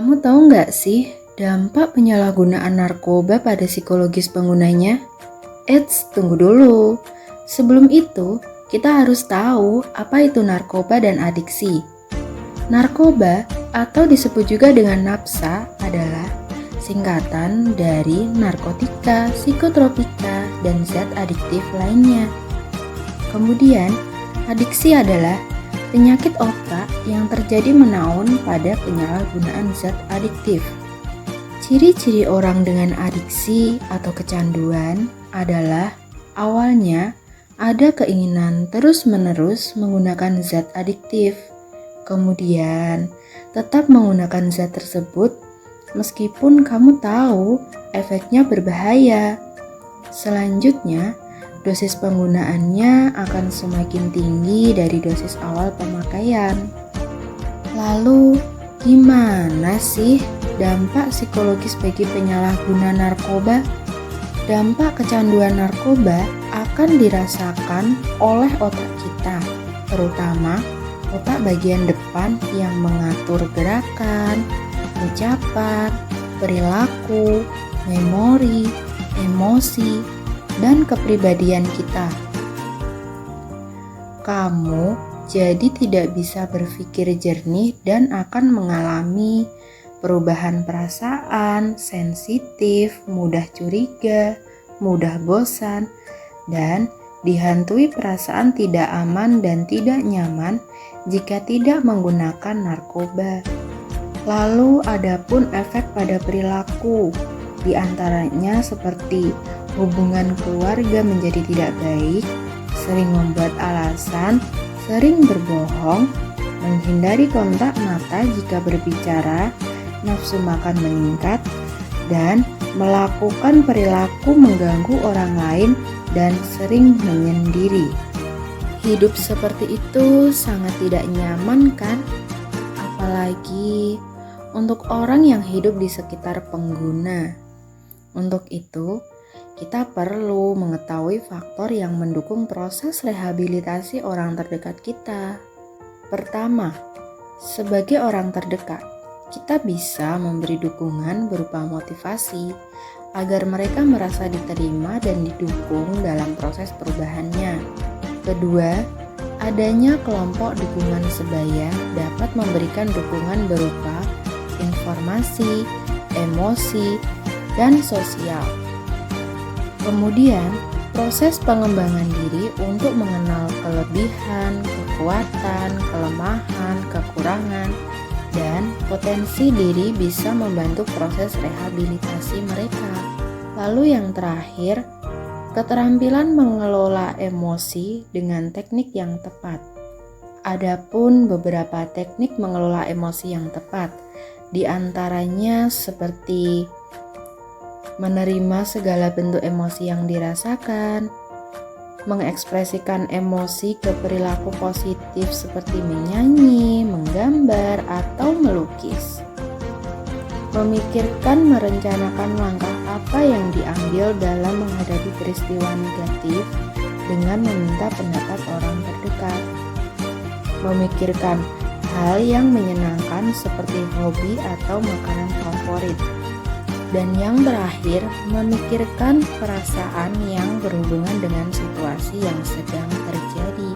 Kamu tahu nggak sih dampak penyalahgunaan narkoba pada psikologis penggunanya? Eits, tunggu dulu. Sebelum itu, kita harus tahu apa itu narkoba dan adiksi. Narkoba atau disebut juga dengan napsa adalah singkatan dari narkotika, psikotropika, dan zat adiktif lainnya. Kemudian, adiksi adalah penyakit otak yang terjadi menaun pada penyalahgunaan zat adiktif. Ciri-ciri orang dengan adiksi atau kecanduan adalah awalnya ada keinginan terus-menerus menggunakan zat adiktif. Kemudian, tetap menggunakan zat tersebut meskipun kamu tahu efeknya berbahaya. Selanjutnya, dosis penggunaannya akan semakin tinggi dari dosis awal pemakaian. Lalu, gimana sih dampak psikologis bagi penyalahguna narkoba? Dampak kecanduan narkoba akan dirasakan oleh otak kita, terutama otak bagian depan yang mengatur gerakan, ucapan, perilaku, memori, emosi, dan kepribadian kita. Kamu jadi tidak bisa berpikir jernih dan akan mengalami perubahan perasaan, sensitif, mudah curiga, mudah bosan, dan dihantui perasaan tidak aman dan tidak nyaman jika tidak menggunakan narkoba. Lalu adapun efek pada perilaku, di antaranya seperti hubungan keluarga menjadi tidak baik, sering membuat alasan, sering berbohong, menghindari kontak mata jika berbicara, nafsu makan meningkat, dan melakukan perilaku mengganggu orang lain dan sering menyendiri. Hidup seperti itu sangat tidak nyaman kan? Apalagi untuk orang yang hidup di sekitar pengguna. Untuk itu, kita perlu mengetahui faktor yang mendukung proses rehabilitasi orang terdekat kita. Pertama, sebagai orang terdekat, kita bisa memberi dukungan berupa motivasi agar mereka merasa diterima dan didukung dalam proses perubahannya. Kedua, adanya kelompok dukungan sebaya dapat memberikan dukungan berupa informasi, emosi, dan sosial. Kemudian, proses pengembangan diri untuk mengenal kelebihan, kekuatan, kelemahan, kekurangan, dan potensi diri bisa membantu proses rehabilitasi mereka. Lalu yang terakhir, keterampilan mengelola emosi dengan teknik yang tepat. Adapun beberapa teknik mengelola emosi yang tepat, di antaranya seperti menerima segala bentuk emosi yang dirasakan, mengekspresikan emosi ke perilaku positif seperti menyanyi, menggambar, atau melukis, memikirkan merencanakan langkah apa yang diambil dalam menghadapi peristiwa negatif dengan meminta pendapat orang terdekat, memikirkan hal yang menyenangkan seperti hobi atau makanan favorit. Dan yang terakhir, memikirkan perasaan yang berhubungan dengan situasi yang sedang terjadi.